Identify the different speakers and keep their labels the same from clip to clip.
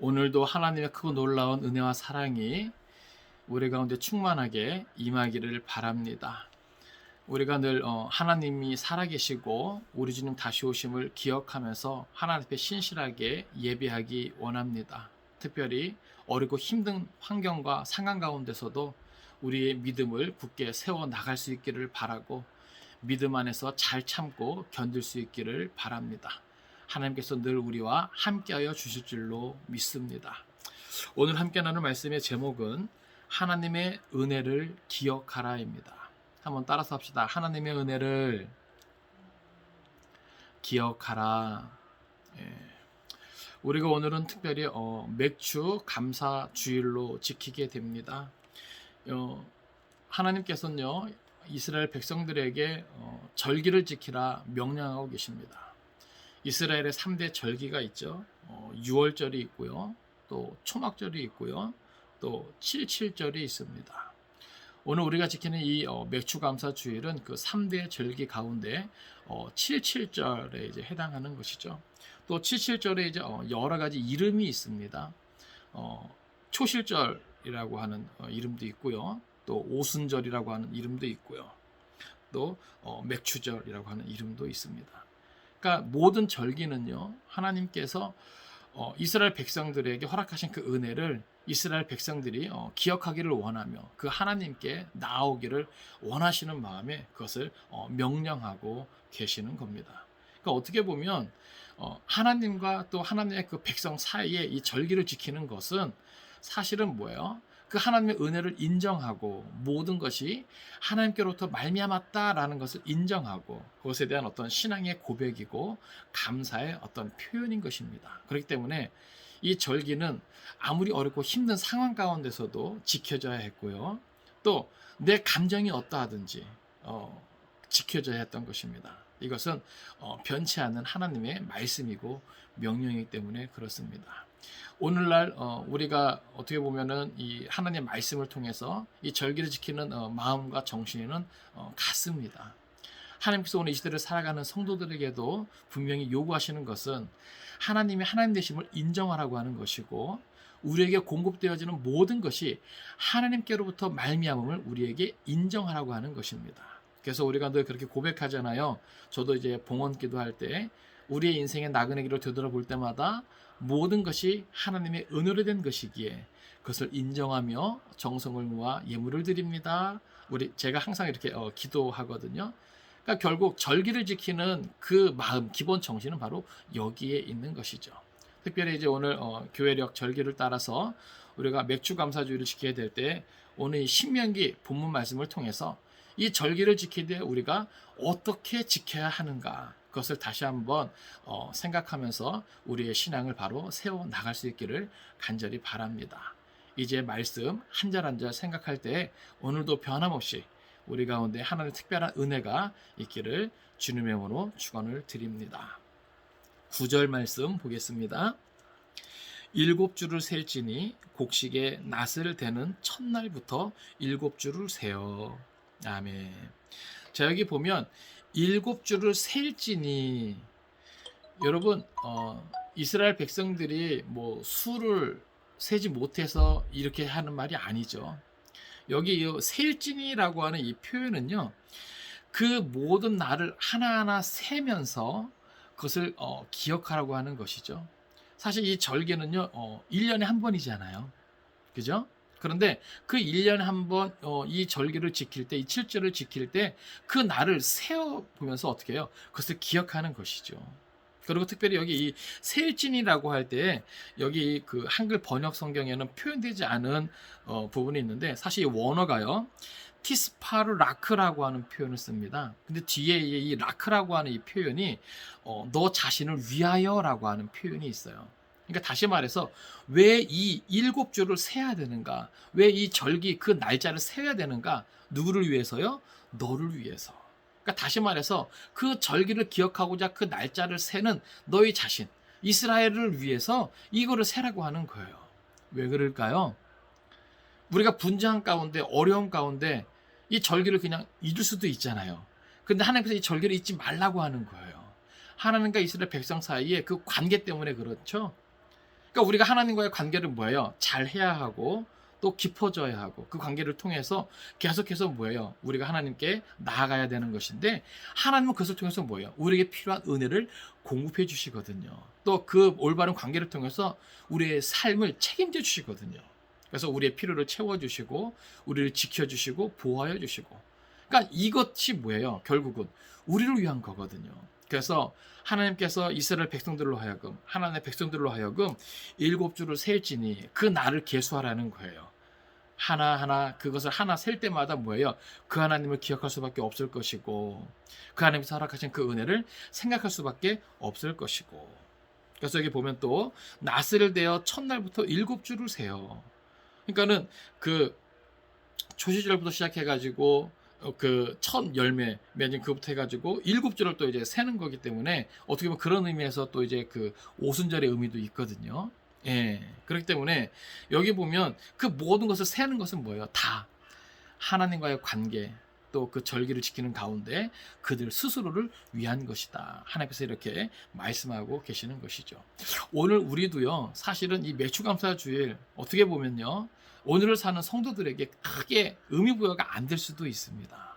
Speaker 1: 오늘도 하나님의 크고 놀라운 은혜와 사랑이 우리 가운데 충만하게 임하기를 바랍니다. 우리가 늘 하나님이 살아계시고 우리 주님 다시 오심을 기억하면서 하나님 앞에 신실하게 예배하기 원합니다. 특별히 어렵고 힘든 환경과 상황 가운데서도 우리의 믿음을 굳게 세워 나갈 수 있기를 바라고 믿음 안에서 잘 참고 견딜 수 있기를 바랍니다. 하나님께서 늘 우리와 함께하여 주실 줄로 믿습니다. 오늘 함께 나눌 말씀의 제목은 하나님의 은혜를 기억하라입니다. 한번 따라서 합시다. 하나님의 은혜를 기억하라. 예. 우리가 오늘은 특별히 맥주 감사 주일로 지키게 됩니다. 하나님께서는요 이스라엘 백성들에게 절기를 지키라 명령하고 계십니다. 이스라엘의 3대 절기가 있죠. 유월절이 있고요. 또 초막절이 있고요. 또 칠칠절이 있습니다. 오늘 우리가 지키는 이 맥주감사 주일은 그 3대 절기 가운데 칠칠절에 이제 해당하는 것이죠. 또 칠칠절에 이제 여러 가지 이름이 있습니다. 초실절이라고 하는 이름도 있고요. 또 오순절이라고 하는 이름도 있고요. 또 맥추절이라고 하는 이름도 있습니다. 그러니까 모든 절기는요 하나님께서 이스라엘 백성들에게 허락하신 그 은혜를 이스라엘 백성들이 기억하기를 원하며 그 하나님께 나아오기를 원하시는 마음에 그것을 명령하고 계시는 겁니다. 그러니까 어떻게 보면 하나님과 또 하나님의 그 백성 사이에 이 절기를 지키는 것은 사실은 뭐예요? 그 하나님의 은혜를 인정하고 모든 것이 하나님께로부터 말미암았다라는 것을 인정하고 그것에 대한 어떤 신앙의 고백이고 감사의 어떤 표현인 것입니다. 그렇기 때문에 이 절기는 아무리 어렵고 힘든 상황 가운데서도 지켜져야 했고요. 또 내 감정이 어떠하든지 지켜져야 했던 것입니다. 이것은 변치 않는 하나님의 말씀이고 명령이기 때문에 그렇습니다. 오늘날 우리가 어떻게 보면은 이 하나님의 말씀을 통해서 이 절기를 지키는 마음과 정신은 같습니다. 하나님께서 오늘 이 시대를 살아가는 성도들에게도 분명히 요구하시는 것은 하나님이 하나님 되심을 인정하라고 하는 것이고 우리에게 공급되어지는 모든 것이 하나님께로부터 말미암음을 우리에게 인정하라고 하는 것입니다. 그래서 우리가 늘 그렇게 고백하잖아요. 저도 이제 봉헌 기도할 때 우리의 인생의 나그네 길을 되돌아볼 때마다 모든 것이 하나님의 은혜로 된 것이기에 그것을 인정하며 정성을 모아 예물을 드립니다. 제가 항상 이렇게 기도하거든요. 그러니까 결국 절기를 지키는 그 마음, 기본 정신은 바로 여기에 있는 것이죠. 특별히 이제 오늘 교회력 절기를 따라서 우리가 맥주 감사주의를 지켜야 될 때 오늘 신명기 본문 말씀을 통해서 이 절기를 지키되 우리가 어떻게 지켜야 하는가 그것을 다시 한번 생각하면서 우리의 신앙을 바로 세워 나갈 수 있기를 간절히 바랍니다. 이제 말씀 한 절 한 절 생각할 때 오늘도 변함없이 우리 가운데 하나님의 특별한 은혜가 있기를 주님의 이름으로 축원을 드립니다. 9절 말씀 보겠습니다. 7주를 셀지니 곡식의 낫을 대는 첫날부터 7주를 세어. 아멘. 자 여기 보면 7주를 셀지니 여러분 이스라엘 백성들이 뭐 수를 세지 못해서 이렇게 하는 말이 아니죠. 여기 셀지니라고 하는 이 표현은요 그 모든 날을 하나하나 세면서 그것을 기억하라고 하는 것이죠. 사실 이 절기는요 1년에 한 번이잖아요. 그죠? 그런데 그 1년에 한 번 이 절기를 지킬 때, 이 칠절을 지킬 때 그 날을 세어 보면서 어떻게 해요? 그것을 기억하는 것이죠. 그리고 특별히 여기 이 세일진이라고 할 때 여기 그 한글 번역 성경에는 표현되지 않은 부분이 있는데 사실 이 원어가요. 티스파르 라크라고 하는 표현을 씁니다. 근데 뒤에 이 라크라고 하는 이 표현이 너 자신을 위하여라고 하는 표현이 있어요. 그러니까 다시 말해서 왜 이 7주를 세야 되는가? 왜 이 절기 그 날짜를 세야 되는가? 누구를 위해서요? 너를 위해서. 그러니까 다시 말해서 그 절기를 기억하고자 그 날짜를 세는 너희 자신, 이스라엘을 위해서 이거를 세라고 하는 거예요. 왜 그럴까요? 우리가 분주한 가운데 어려움 가운데 이 절기를 그냥 잊을 수도 있잖아요. 근데 하나님께서 이 절기를 잊지 말라고 하는 거예요. 하나님과 이스라엘 백성 사이에 그 관계 때문에 그렇죠. 그러니까 우리가 하나님과의 관계를 뭐예요? 잘 해야 하고 또 깊어져야 하고 그 관계를 통해서 계속해서 뭐예요? 우리가 하나님께 나아가야 되는 것인데 하나님은 그것을 통해서 뭐예요? 우리에게 필요한 은혜를 공급해 주시거든요. 또 그 올바른 관계를 통해서 우리의 삶을 책임져 주시거든요. 그래서 우리의 필요를 채워주시고 우리를 지켜주시고 보호하여 주시고 그러니까 이것이 뭐예요? 결국은 우리를 위한 거거든요. 그래서 하나님께서 이스라엘 백성들로 하여금 하나님의 백성들로 하여금 7주를 셀지니 그 날을 계수하라는 거예요. 하나하나 그것을 하나 셀 때마다 뭐예요? 그 하나님을 기억할 수밖에 없을 것이고 그 하나님께서 허락하신 그 은혜를 생각할 수밖에 없을 것이고 그래서 여기 보면 또 나스를 대어 첫날부터 7주를 세요. 그러니까는 그 초시절부터 시작해가지고 그 첫 열매 맺은 그부터 해가지고 7주를 또 이제 세는 거기 때문에 어떻게 보면 그런 의미에서 또 이제 그 오순절의 의미도 있거든요. 예. 그렇기 때문에 여기 보면 그 모든 것을 세는 것은 뭐예요? 다 하나님과의 관계 또 그 절기를 지키는 가운데 그들 스스로를 위한 것이다. 하나님께서 이렇게 말씀하고 계시는 것이죠. 오늘 우리도요, 사실은 이 매추감사주일 어떻게 보면요, 오늘을 사는 성도들에게 크게 의미부여가 안 될 수도 있습니다.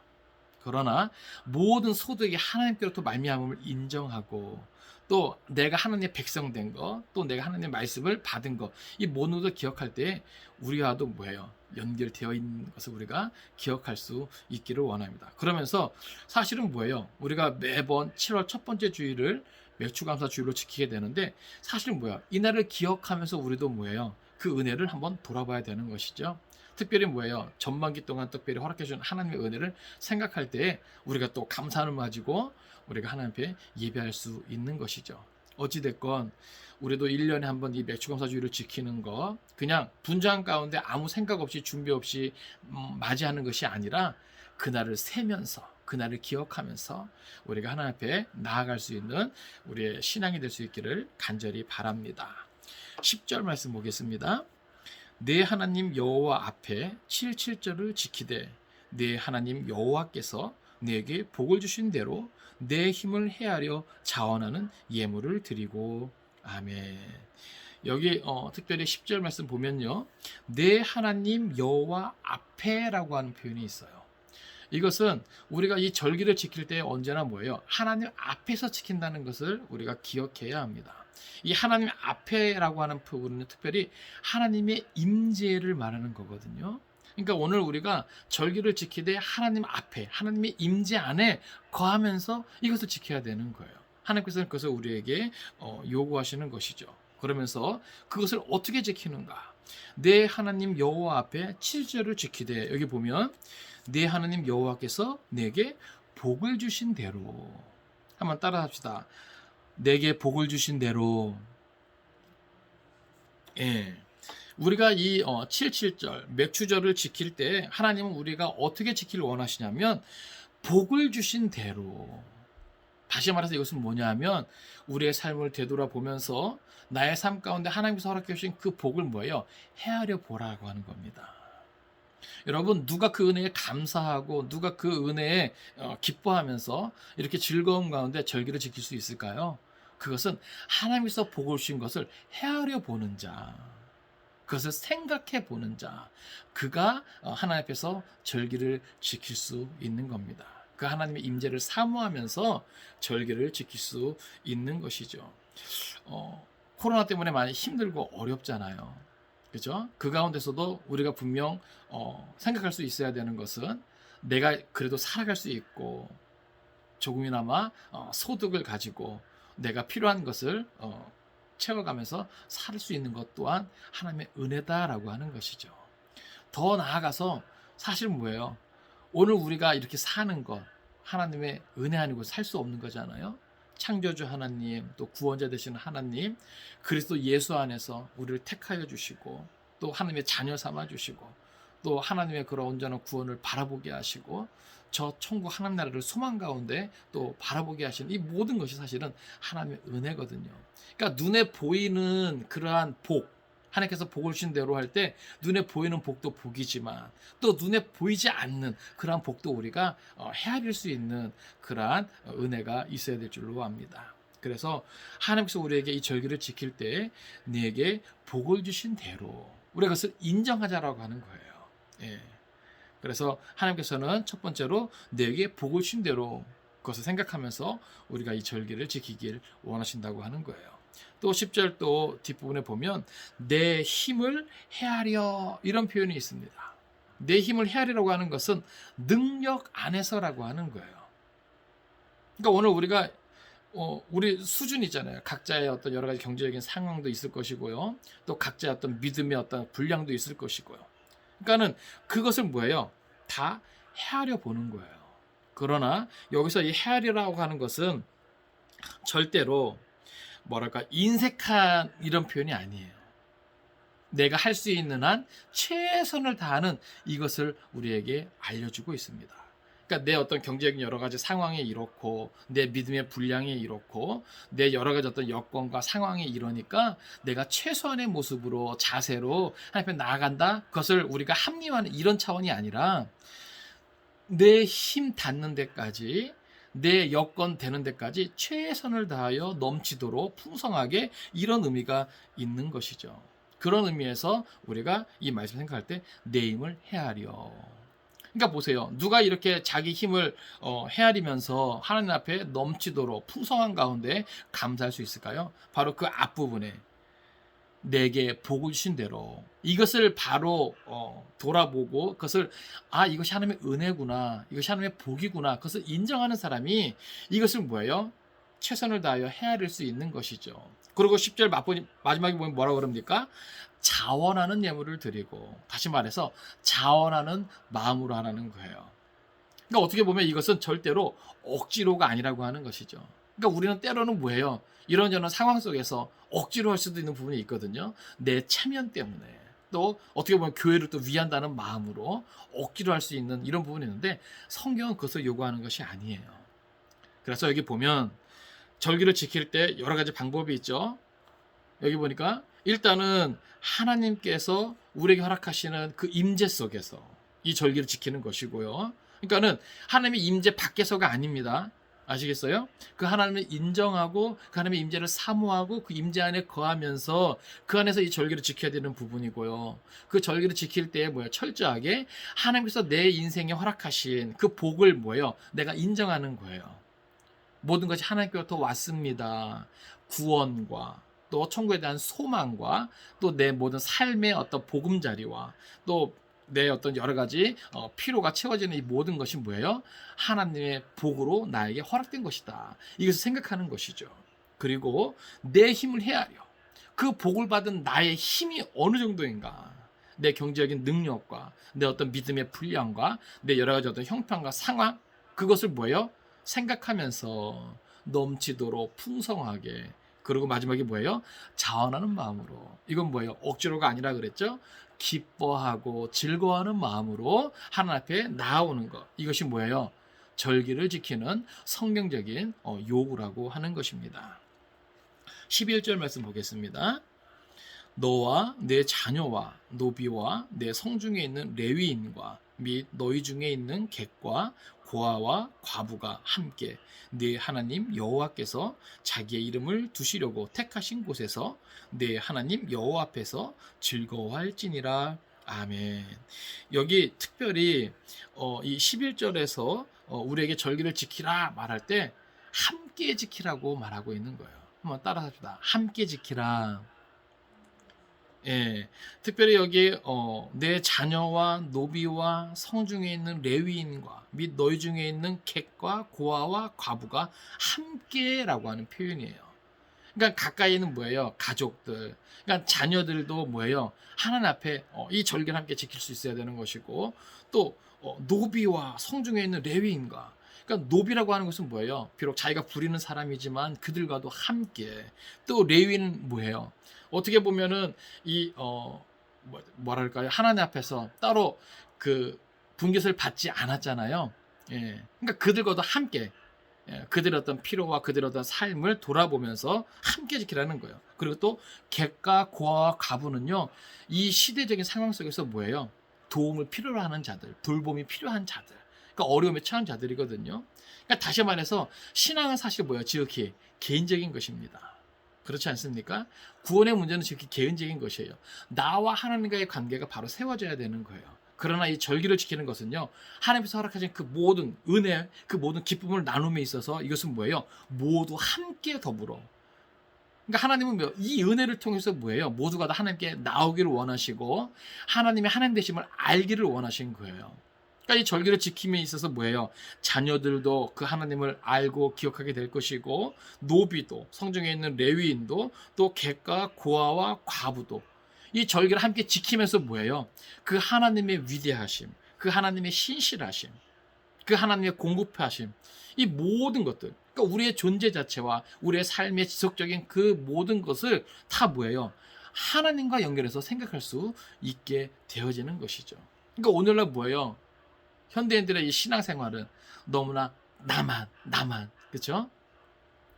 Speaker 1: 그러나 모든 소득이 하나님께로부터 말미암음을 인정하고 또 내가 하나님의 백성 된 거, 또 내가 하나님의 말씀을 받은 거, 이 모든 것을 기억할 때 우리와도 뭐예요? 연결되어 있는 것을 우리가 기억할 수 있기를 원합니다. 그러면서 사실은 뭐예요? 우리가 매번 7월 첫 번째 주일을 매추감사 주일로 지키게 되는데 사실은 뭐야? 이날을 기억하면서 우리도 뭐예요? 그 은혜를 한번 돌아봐야 되는 것이죠. 특별히 뭐예요? 전반기 동안 특별히 허락해 준 하나님의 은혜를 생각할 때 우리가 또 감사함을 가지고 우리가 하나님 앞에 예배할 수 있는 것이죠. 어찌됐건 우리도 1년에 한 번 이 매추감사주의를 지키는 거 그냥 분장 가운데 아무 생각 없이 준비 없이 맞이하는 것이 아니라 그날을 세면서 그날을 기억하면서 우리가 하나님 앞에 나아갈 수 있는 우리의 신앙이 될 수 있기를 간절히 바랍니다. 10절 말씀 보겠습니다. 내 하나님 여호와 앞에 77절을 지키되 내 하나님 여호와께서 내게 복을 주신 대로 내 힘을 헤아려 자원하는 예물을 드리고 아멘. 여기 특별히 10절 말씀 보면요, 내 하나님 여호와 앞에라고 하는 표현이 있어요. 이것은 우리가 이 절기를 지킬 때 언제나 뭐예요? 하나님 앞에서 지킨다는 것을 우리가 기억해야 합니다. 이 하나님 앞에라고 하는 부분은 특별히 하나님의 임재를 말하는 거거든요. 그러니까 오늘 우리가 절기를 지키되 하나님 앞에 하나님의 임재 안에 거하면서 이것을 지켜야 되는 거예요. 하나님께서는 그것을 우리에게 요구하시는 것이죠. 그러면서 그것을 어떻게 지키는가? 내 하나님 여호와 앞에 7절을 지키되 여기 보면 내 하나님 여호와께서 내게 복을 주신 대로 한번 따라 합시다. 내게 복을 주신 대로. 예. 우리가 이 77절 맥추절을 지킬 때 하나님은 우리가 어떻게 지키를 원하시냐면 복을 주신 대로. 다시 말해서 이것은 뭐냐면 우리의 삶을 되돌아보면서 나의 삶 가운데 하나님께서 허락해 주신 그 복을 뭐예요? 헤아려 보라고 하는 겁니다. 여러분, 누가 그 은혜에 감사하고 누가 그 은혜에 기뻐하면서 이렇게 즐거움 가운데 절기를 지킬 수 있을까요? 그것은 하나님께서 복을 주신 것을 헤아려 보는 자, 그것을 생각해 보는 자, 그가 하나님 앞에서 절기를 지킬 수 있는 겁니다. 그 하나님의 임재를 사모하면서 절기를 지킬 수 있는 것이죠. 코로나 때문에 많이 힘들고 어렵잖아요. 그죠? 그 가운데서도 우리가 분명 생각할 수 있어야 되는 것은 내가 그래도 살아갈 수 있고 조금이나마 소득을 가지고 내가 필요한 것을 채워가면서 살 수 있는 것 또한 하나님의 은혜다라고 하는 것이죠. 더 나아가서 사실 뭐예요? 오늘 우리가 이렇게 사는 것 하나님의 은혜 아니고 살 수 없는 거잖아요. 창조주 하나님, 또 구원자 되시는 하나님, 그리스도 예수 안에서 우리를 택하여 주시고 또 하나님의 자녀 삼아 주시고 또 하나님의 그런 온전한 구원을 바라보게 하시고 저 천국 하나님 나라를 소망 가운데 또 바라보게 하시는 이 모든 것이 사실은 하나님의 은혜거든요. 그러니까 눈에 보이는 그러한 복, 하나님께서 복을 주신 대로 할 때 눈에 보이는 복도 복이지만 또 눈에 보이지 않는 그러한 복도 우리가 헤아릴 수 있는 그러한 은혜가 있어야 될 줄로 압니다. 그래서 하나님께서 우리에게 이 절기를 지킬 때 내게 복을 주신 대로 우리가 그것을 인정하자라고 하는 거예요. 예. 그래서 하나님께서는 첫 번째로 내게 복을 주신 대로 그것을 생각하면서 우리가 이 절기를 지키길 원하신다고 하는 거예요. 또 10절 또 뒷부분에 보면 내 힘을 헤아려 이런 표현이 있습니다. 내 힘을 헤아리라고 하는 것은 능력 안에서라고 하는 거예요. 그러니까 오늘 우리가 우리 수준이 있잖아요. 각자의 어떤 여러 가지 경제적인 상황도 있을 것이고요. 또 각자의 어떤 믿음의 어떤 분량도 있을 것이고요. 그러니까는 그것을 뭐예요? 다 헤아려 보는 거예요. 그러나 여기서 이 헤아리라고 하는 것은 절대로 뭐랄까 인색한 이런 표현이 아니에요. 내가 할 수 있는 한 최선을 다하는 이것을 우리에게 알려주고 있습니다. 그러니까 내 어떤 경제적인 여러 가지 상황이 이렇고 내 믿음의 분량이 이렇고 내 여러 가지 어떤 여건과 상황이 이러니까 내가 최소한의 모습으로 자세로 하나님 앞에 나아간다. 그것을 우리가 합리화하는 이런 차원이 아니라 내 힘 닿는 데까지 내 여건 되는 데까지 최선을 다하여 넘치도록 풍성하게 이런 의미가 있는 것이죠. 그런 의미에서 우리가 이 말씀을 생각할 때 내 힘을 헤아려. 그러니까 보세요. 누가 이렇게 자기 힘을 헤아리면서 하나님 앞에 넘치도록 풍성한 가운데 감사할 수 있을까요? 바로 그 앞부분에 내게 복을 주신 대로 이것을 바로 돌아보고 그것을 이것이 하나님의 은혜구나, 이것이 하나님의 복이구나, 그것을 인정하는 사람이 이것을 뭐예요? 최선을 다하여 헤아릴 수 있는 것이죠. 그리고 10절 마지막에 보면 뭐라고 그럽니까? 자원하는 예물을 드리고, 다시 말해서 자원하는 마음으로 하라는 거예요. 그러니까 어떻게 보면 이것은 절대로 억지로가 아니라고 하는 것이죠. 그러니까 우리는 때로는 뭐예요? 이런저런 상황 속에서 억지로 할 수도 있는 부분이 있거든요. 내 체면 때문에. 또 어떻게 보면 교회를 또 위한다는 마음으로 억지로 할 수 있는 이런 부분이 있는데 성경은 그것을 요구하는 것이 아니에요. 그래서 여기 보면 절기를 지킬 때 여러 가지 방법이 있죠. 여기 보니까 일단은 하나님께서 우리에게 허락하시는 그 임재 속에서 이 절기를 지키는 것이고요. 그러니까는 하나님의 임재 밖에서가 아닙니다. 아시겠어요? 그 하나님을 인정하고 그 하나님의 임재를 사모하고 그 임재 안에 거하면서 그 안에서 이 절기를 지켜야 되는 부분이고요. 그 절기를 지킬 때 뭐예요? 철저하게 하나님께서 내 인생에 허락하신 그 복을 뭐예요? 내가 인정하는 거예요. 모든 것이 하나님께로부터 왔습니다. 구원과 또 천국에 대한 소망과 또 내 모든 삶의 어떤 보금자리와 또 내 어떤 여러 가지 필요가 채워지는 이 모든 것이 뭐예요? 하나님의 복으로 나에게 허락된 것이다. 이것을 생각하는 것이죠. 그리고 내 힘을 헤아려. 그 복을 받은 나의 힘이 어느 정도인가? 내 경제적인 능력과 내 어떤 믿음의 분량과 내 여러 가지 어떤 형편과 상황, 그것을 뭐예요? 생각하면서 넘치도록 풍성하게, 그리고 마지막에 뭐예요? 자원하는 마음으로. 이건 뭐예요? 억지로가 아니라 그랬죠? 기뻐하고 즐거워하는 마음으로 하나님 앞에 나아오는 것. 이것이 뭐예요? 절기를 지키는 성경적인 요구라고 하는 것입니다. 11절 말씀 보겠습니다. 너와 내 자녀와 노비와 내 성중에 있는 레위인과 및 너희 중에 있는 객과 고아와 과부가 함께 네 하나님 여호와께서 자기의 이름을 두시려고 택하신 곳에서 네 하나님 여호와 앞에서 즐거워할지니라. 아멘. 여기 특별히 이 11절에서 우리에게 절기를 지키라 말할 때 함께 지키라고 말하고 있는 거예요. 한번 따라서 합시다. 함께 지키라. 예, 특별히 여기 내 자녀와 노비와 성중에 있는 레위인과 및 너희 중에 있는 객과 고아와 과부가 함께라고 하는 표현이에요. 그러니까 가까이 있는 뭐예요? 가족들. 그러니까 자녀들도 뭐예요? 하나님 앞에 이 절기를 함께 지킬 수 있어야 되는 것이고, 또 노비와 성중에 있는 레위인과, 그러니까 노비라고 하는 것은 뭐예요? 비록 자기가 부리는 사람이지만 그들과도 함께. 또 레위는 뭐예요? 어떻게 보면은 이 뭐랄까요? 하나님 앞에서 따로 그 분깃을 받지 않았잖아요. 예. 그러니까 그들과도 함께, 그들의 어떤 필요와 그들의 어떤 삶을 돌아보면서 함께 지키라는 거예요. 그리고 또 객과 고아와 과부는요, 이 시대적인 상황 속에서 뭐예요? 도움을 필요로 하는 자들, 돌봄이 필요한 자들. 그러니까 어려움에 처한 자들이거든요. 그러니까 다시 말해서 신앙은 사실 뭐예요? 지극히 개인적인 것입니다. 그렇지 않습니까? 구원의 문제는 지극히 개인적인 것이에요. 나와 하나님과의 관계가 바로 세워져야 되는 거예요. 그러나 이 절기를 지키는 것은요, 하나님께서 허락하신 그 모든 은혜, 그 모든 기쁨을 나눔에 있어서 이것은 뭐예요? 모두 함께 더불어. 그러니까 하나님은 이 은혜를 통해서 뭐예요? 모두가 다 하나님께 나오기를 원하시고 하나님의 하나님 되심을 알기를 원하신 거예요. 그러니까 이 절기를 지킴에 있어서 뭐예요? 자녀들도 그 하나님을 알고 기억하게 될 것이고, 노비도, 성경에 있는 레위인도, 또 객과 고아와 과부도 이 절기를 함께 지키면서 뭐예요? 그 하나님의 위대하심, 그 하나님의 신실하심, 그 하나님의 공급하심, 이 모든 것들, 그러니까 우리의 존재 자체와 우리의 삶의 지속적인 그 모든 것을 다 뭐예요? 하나님과 연결해서 생각할 수 있게 되어지는 것이죠. 그러니까 오늘날 뭐예요? 현대인들의 이 신앙생활은 너무나 나만, 그렇죠?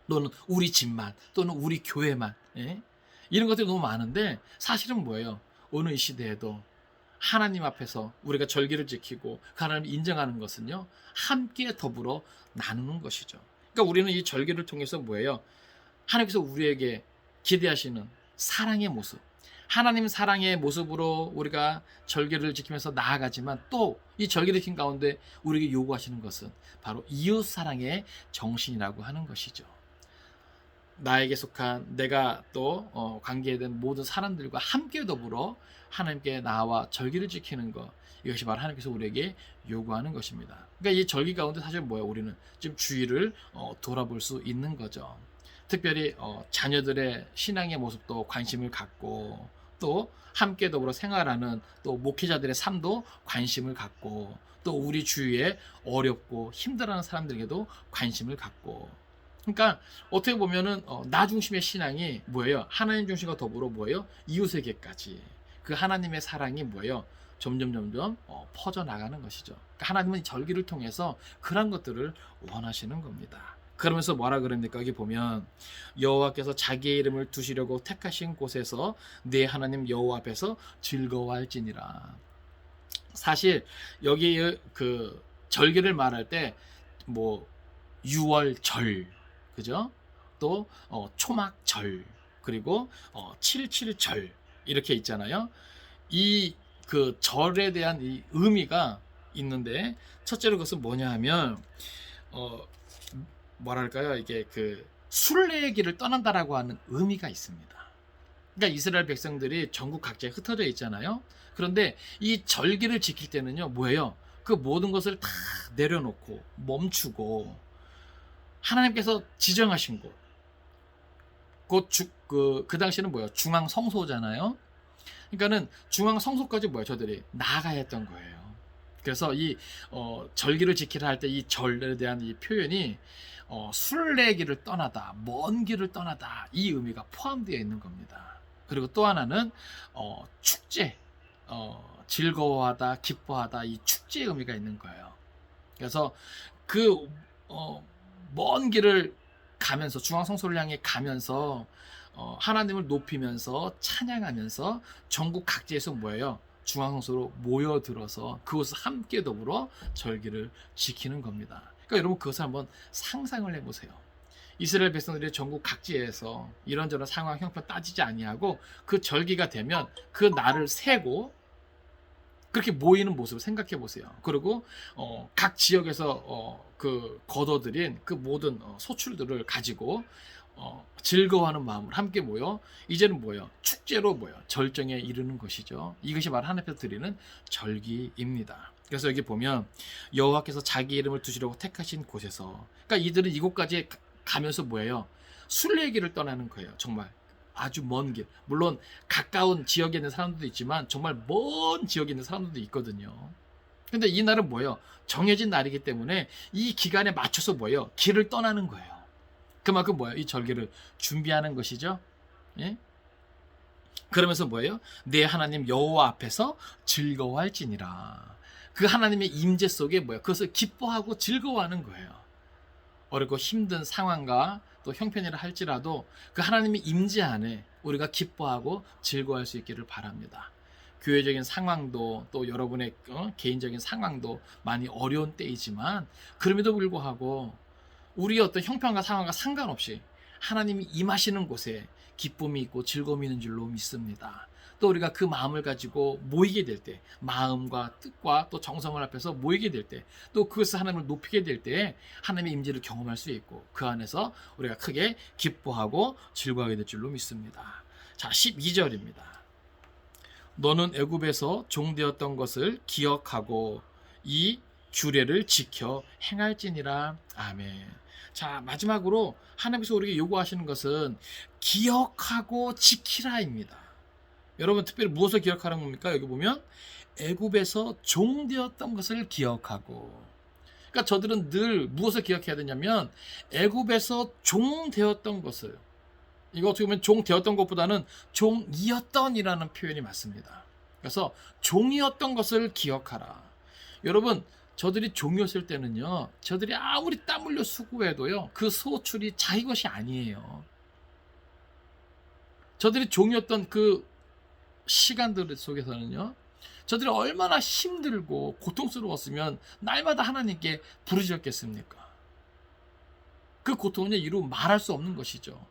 Speaker 1: 또는 우리 집만, 또는 우리 교회만, 예? 이런 것들이 너무 많은데 사실은 뭐예요? 어느 이 시대에도 하나님 앞에서 우리가 절기를 지키고 그 하나님을 인정하는 것은요, 함께 더불어 나누는 것이죠. 그러니까 우리는 이 절기를 통해서 뭐예요? 하나님께서 우리에게 기대하시는 사랑의 모습, 하나님 사랑의 모습으로 우리가 절기를 지키면서 나아가지만 또 이 절기를 지킨 가운데 우리에게 요구하시는 것은 바로 이웃 사랑의 정신이라고 하는 것이죠. 나에게 속한 내가 또 관계된 모든 사람들과 함께 더불어 하나님께 나와 절기를 지키는 것, 이것이 바로 하나님께서 우리에게 요구하는 것입니다. 그러니까 이 절기 가운데 사실 뭐예요? 우리는 지금 주의를 돌아볼 수 있는 거죠. 특별히 자녀들의 신앙의 모습도 관심을 갖고, 또 함께 더불어 생활하는 또 목회자들의 삶도 관심을 갖고, 또 우리 주위에 어렵고 힘들어하는 사람들에게도 관심을 갖고. 그러니까 어떻게 보면은 나 중심의 신앙이 뭐예요? 하나님 중심과 더불어 뭐예요? 이웃에게까지 그 하나님의 사랑이 뭐예요? 점점 퍼져 나가는 것이죠. 그러니까 하나님은 절기를 통해서 그런 것들을 원하시는 겁니다. 그러면서 뭐라 그럽니까? 여기 보면 여호와께서 자기의 이름을 두시려고 택하신 곳에서 내 하나님 여호와 앞에서 즐거워할지니라. 사실 여기 그 절기를 말할 때 뭐 유월절, 그죠? 또 초막절, 그리고 7.7절 이렇게 있잖아요. 이 그 절에 대한 이 의미가 있는데, 첫째로 그것은 뭐냐 하면 뭐랄까요? 이게 그 순례길을 떠난다라고 하는 의미가 있습니다. 그러니까 이스라엘 백성들이 전국 각지에 흩어져 있잖아요. 그런데 이 절기를 지킬 때는요, 뭐예요? 그 모든 것을 다 내려놓고 멈추고 하나님께서 지정하신 곳, 그 당시에는 뭐예요? 중앙 성소잖아요. 그러니까는 중앙 성소까지 뭐예요? 저들이 나아가야 했던 거예요. 그래서 이 절기를 지키라 할 때 이 절에 대한 이 표현이 순례길을 떠나다, 먼 길을 떠나다, 이 의미가 포함되어 있는 겁니다. 그리고 또 하나는 축제, 즐거워하다, 기뻐하다, 이 축제의 의미가 있는 거예요. 그래서 그 먼 길을 가면서 중앙 성소를 향해 가면서 하나님을 높이면서 찬양하면서 전국 각지에서 뭐예요? 중앙성소로 모여들어서 그곳을 함께 더불어 절기를 지키는 겁니다. 그러니까 여러분 그것을 한번 상상을 해보세요. 이스라엘 백성들이 전국 각지에서 이런저런 상황 형편 따지지 아니하고 그 절기가 되면 그 날을 세고 그렇게 모이는 모습을 생각해 보세요. 그리고 각 지역에서 그 거둬들인 그 모든 소출들을 가지고 즐거워하는 마음으로 함께 모여 이제는 뭐예요? 축제로 모여 절정에 이르는 것이죠. 이것이 바로 하나님께서 드리는 절기입니다. 그래서 여기 보면 여호와께서 자기 이름을 두시려고 택하신 곳에서, 그러니까 이들은 이곳까지 가면서 뭐예요? 순례길을 떠나는 거예요. 정말 아주 먼 길. 물론 가까운 지역에 있는 사람들도 있지만 정말 먼 지역에 있는 사람들도 있거든요. 근데 이 날은 뭐예요? 정해진 날이기 때문에 이 기간에 맞춰서 뭐예요? 길을 떠나는 거예요. 그만큼 뭐예요? 이 절기를 준비하는 것이죠. 예? 그러면서 뭐예요? 내 하나님 여호와 앞에서 즐거워할지니라. 그 하나님의 임재 속에 뭐예요? 그것을 기뻐하고 즐거워하는 거예요. 어렵고 힘든 상황과 또 형편이라 할지라도 그 하나님의 임재 안에 우리가 기뻐하고 즐거워할 수 있기를 바랍니다. 교회적인 상황도 또 여러분의 개인적인 상황도 많이 어려운 때이지만 그럼에도 불구하고 우리의 어떤 형편과 상황과 상관없이 하나님이 임하시는 곳에 기쁨이 있고 즐거움이 있는 줄로 믿습니다. 또 우리가 그 마음을 가지고 모이게 될 때, 마음과 뜻과 또 정성을 합해서 모이게 될 때, 또 그것을 하나님을 높이게 될 때 하나님의 임재를 경험할 수 있고 그 안에서 우리가 크게 기뻐하고 즐거워하게 될 줄로 믿습니다. 자, 12절입니다. 너는 애굽에서 종되었던 것을 기억하고 이 규례를 지켜 행할지니라. 아멘. 자, 마지막으로 하나님께서 우리에게 요구하시는 것은 기억하고 지키라입니다. 여러분 특별히 무엇을 기억하는 겁니까? 여기 보면 애굽에서 종되었던 것을 기억하고, 그러니까 저들은 늘 무엇을 기억해야 되냐면 애굽에서 종되었던 것을, 이거 어떻게 보면 종되었던 것보다는 종이었던이라는 표현이 맞습니다. 그래서 종이었던 것을 기억하라. 여러분 저들이 종이었을 때는요, 저들이 아무리 땀 흘려 수고해도요 그 소출이 자기 것이 아니에요. 저들이 종이었던 그 시간들 속에서는요, 저들이 얼마나 힘들고 고통스러웠으면 날마다 하나님께 부르짖었겠습니까? 그 고통은 이루 말할 수 없는 것이죠.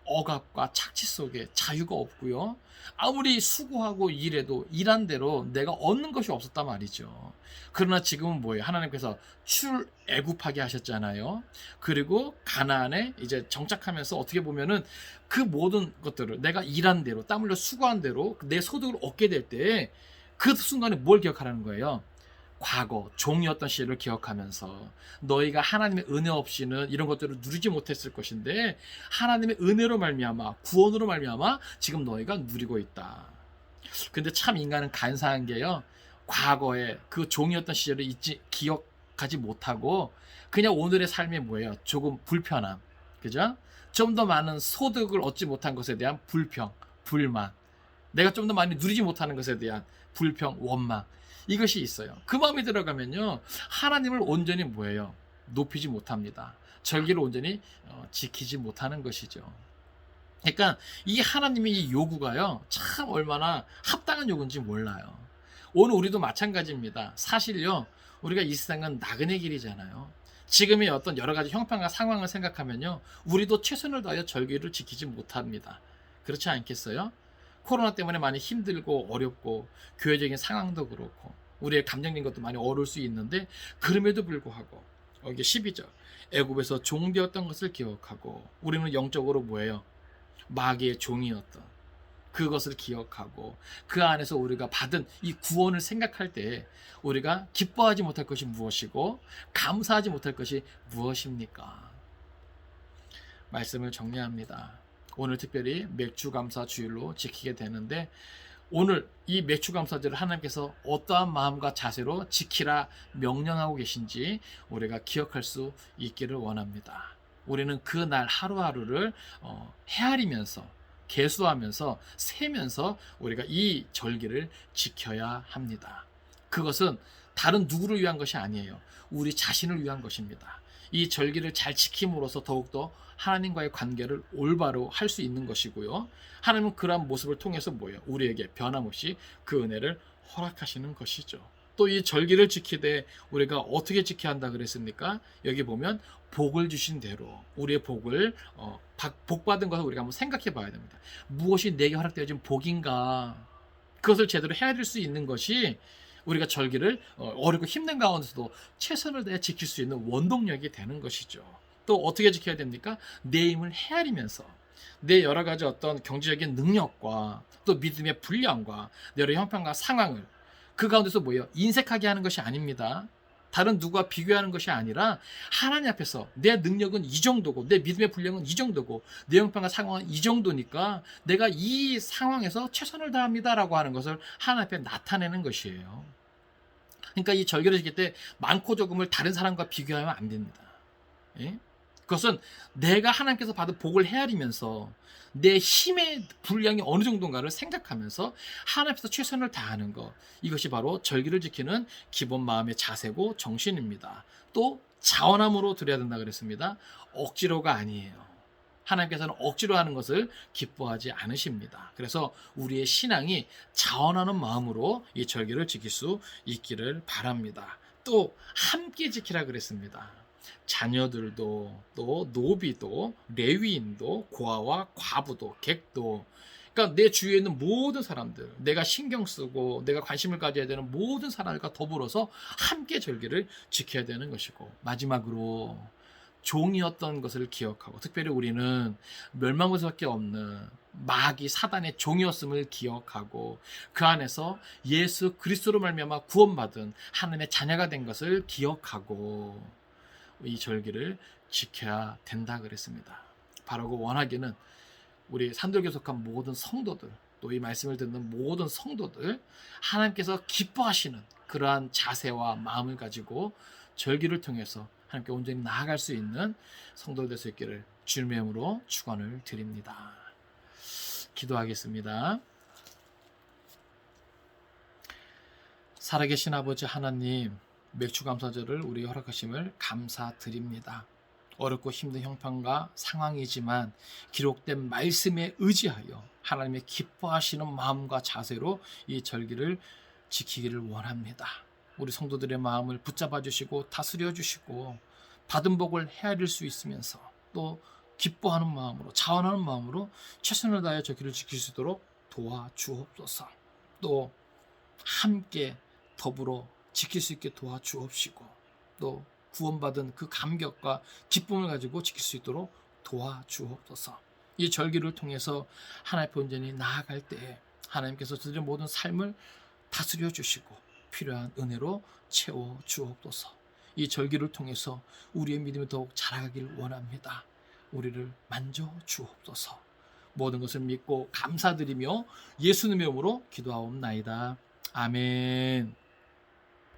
Speaker 1: 억압과 착취 속에 자유가 없고요, 아무리 수고하고 일해도 일한 대로 내가 얻는 것이 없었단 말이죠. 그러나 지금은 뭐예요? 하나님께서 출애굽하게 하셨잖아요. 그리고 가나안에 이제 정착하면서 어떻게 보면은 그 모든 것들을 내가 일한 대로 땀 흘려 수고한 대로 내 소득을 얻게 될 때 그 순간에 뭘 기억하라는 거예요? 과거 종이었던 시절을 기억하면서 너희가 하나님의 은혜 없이는 이런 것들을 누리지 못했을 것인데 하나님의 은혜로 말미암아 구원으로 말미암아 지금 너희가 누리고 있다. 근데 참 인간은 간사한 게요, 과거에 그 종이었던 시절을 기억하지 못하고 그냥 오늘의 삶이 뭐예요? 조금 불편함, 그죠? 좀 더 많은 소득을 얻지 못한 것에 대한 불평, 불만, 내가 좀 더 많이 누리지 못하는 것에 대한 불평, 원망, 이것이 있어요. 그 마음이 들어가면요, 하나님을 온전히 뭐예요? 높이지 못합니다. 절기를 온전히 지키지 못하는 것이죠. 그러니까 이 하나님의 이 요구가요, 참 얼마나 합당한 요구인지 몰라요. 오늘 우리도 마찬가지입니다. 사실요, 우리가 이 세상은 나그네 길이잖아요. 지금의 어떤 여러 가지 형편과 상황을 생각하면요, 우리도 최선을 다하여 절기를 지키지 못합니다. 그렇지 않겠어요? 코로나 때문에 많이 힘들고 어렵고 교회적인 상황도 그렇고 우리의 감정적인 것도 많이 어려울 수 있는데, 그럼에도 불구하고 여기 12절 애굽에서 종되었던 것을 기억하고, 우리는 영적으로 뭐예요? 마귀의 종이었던 그것을 기억하고 그 안에서 우리가 받은 이 구원을 생각할 때 우리가 기뻐하지 못할 것이 무엇이고 감사하지 못할 것이 무엇입니까? 말씀을 정리합니다. 오늘 특별히 맥주감사 주일로 지키게 되는데, 오늘 이 맥주감사절을 하나님께서 어떠한 마음과 자세로 지키라 명령하고 계신지 우리가 기억할 수 있기를 원합니다. 우리는 그날 하루하루를 헤아리면서 계수하면서 세면서 우리가 이 절기를 지켜야 합니다. 그것은 다른 누구를 위한 것이 아니에요. 우리 자신을 위한 것입니다. 이 절기를 잘 지킴으로써 더욱더 하나님과의 관계를 올바로 할 수 있는 것이고요, 하나님은 그러한 모습을 통해서 뭐예요? 우리에게 변함없이 그 은혜를 허락하시는 것이죠. 또 이 절기를 지키되 우리가 어떻게 지켜야 한다 그랬습니까? 여기 보면 복을 주신 대로 우리의 복을 복 받은 것을 우리가 한번 생각해 봐야 됩니다. 무엇이 내게 허락되어진 복인가? 그것을 제대로 헤아릴 수 있는 것이 우리가 절기를 어렵고 힘든 가운데서도 최선을 다해 지킬 수 있는 원동력이 되는 것이죠. 또 어떻게 지켜야 됩니까? 내 힘을 헤아리면서 내 여러 가지 어떤 경제적인 능력과 또 믿음의 분량과 내 여러 형편과 상황을 그 가운데서 뭐예요? 인색하게 하는 것이 아닙니다. 다른 누구와 비교하는 것이 아니라 하나님 앞에서 내 능력은 이 정도고 내 믿음의 분량은 이 정도고 내 형편과 상황은 이 정도니까 내가 이 상황에서 최선을 다합니다라고 하는 것을 하나님 앞에 나타내는 것이에요. 그러니까 이 절기를 지킬 때 많고 적음을 다른 사람과 비교하면 안 됩니다. 예? 그것은 내가 하나님께서 받은 복을 헤아리면서 내 힘의 분량이 어느 정도인가를 생각하면서 하나님 앞에서 최선을 다하는 것, 이것이 바로 절기를 지키는 기본 마음의 자세고 정신입니다. 또 자원함으로 드려야 된다 그랬습니다. 억지로가 아니에요. 하나님께서는 억지로 하는 것을 기뻐하지 않으십니다. 그래서 우리의 신앙이 자원하는 마음으로 이 절기를 지킬 수 있기를 바랍니다. 또 함께 지키라 그랬습니다. 자녀들도, 또 노비도, 레위인도, 고아와 과부도, 객도, 그러니까 내 주위에 있는 모든 사람들, 내가 신경 쓰고 내가 관심을 가져야 되는 모든 사람들과 더불어서 함께 절기를 지켜야 되는 것이고, 마지막으로 종이었던 것을 기억하고, 특별히 우리는 멸망할 수밖에 없는 마귀 사단의 종이었음을 기억하고, 그 안에서 예수 그리스도로 말미암아 구원받은 하나님의 자녀가 된 것을 기억하고 이 절기를 지켜야 된다 그랬습니다. 바로 그 원하기는 우리 산돌교에 속한 모든 성도들, 또 이 말씀을 듣는 모든 성도들, 하나님께서 기뻐하시는 그러한 자세와 마음을 가지고 절기를 통해서 하나님께 온전히 나아갈 수 있는 성도들 될 수 있기를 주님의 이름으로 축원을 드립니다. 기도하겠습니다. 살아계신 아버지 하나님, 맥주감사절을 우리 허락하심을 감사드립니다. 어렵고 힘든 형편과 상황이지만 기록된 말씀에 의지하여 하나님의 기뻐하시는 마음과 자세로 이 절기를 지키기를 원합니다. 우리 성도들의 마음을 붙잡아 주시고 다스려 주시고 받은 복을 헤아릴 수 있으면서 또 기뻐하는 마음으로, 자원하는 마음으로 최선을 다하여 절기를 지킬 수 있도록 도와주옵소서. 또 함께 더불어 지킬 수 있게 도와주옵시고, 또 구원받은 그 감격과 기쁨을 가지고 지킬 수 있도록 도와주옵소서. 이 절기를 통해서 하나님 온전히 나아갈 때 하나님께서 저들의 모든 삶을 다스려 주시고 필요한 은혜로 채워 주옵소서. 이 절기를 통해서 우리의 믿음이 더욱 자라가길 원합니다. 우리를 만져 주옵소서. 모든 것을 믿고 감사드리며 예수님의 이름으로 기도하옵나이다. 아멘.